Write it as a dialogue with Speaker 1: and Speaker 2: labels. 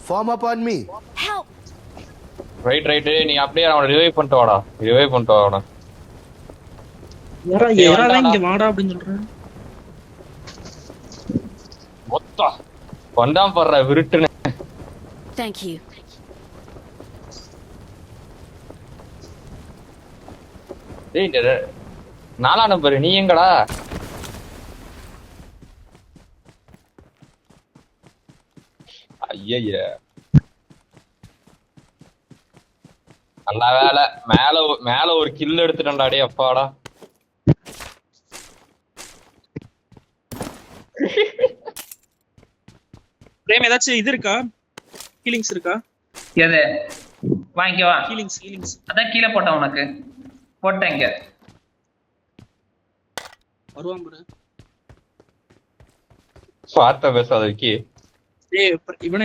Speaker 1: Form up on me.
Speaker 2: Help!
Speaker 3: Right நீ அப்படியே அவனை ரிவைவ் பண்ணிட்டு வாடா.
Speaker 4: யாரா இங்க வாடா அப்படின்னு சொல்றேன்.
Speaker 3: மொத்தா வண்டாம் படுற விருட்டுன்னு.
Speaker 2: Thank you.
Speaker 3: டேய் 4ஆம் நம்பர் நீ எங்கடா? ஐய நல்ல வேலை மேல ஒரு கில் எடுத்துட்டேன்டா. டேய் அப்பாடா.
Speaker 4: பிரேம் ஏதாச்சும் இது இருக்கா? ஹீலிங்ஸ் இருக்கா?
Speaker 5: எது வாங்கிக்கவா?
Speaker 4: ஹீலிங்ஸ்
Speaker 5: அதான் கீழே போட்டேன் உனக்கு. போட்டேன் இங்க.
Speaker 4: வருவான் ப்ரோ.
Speaker 3: பார்த்த பேசாதக்கு.
Speaker 4: டேய் இவனை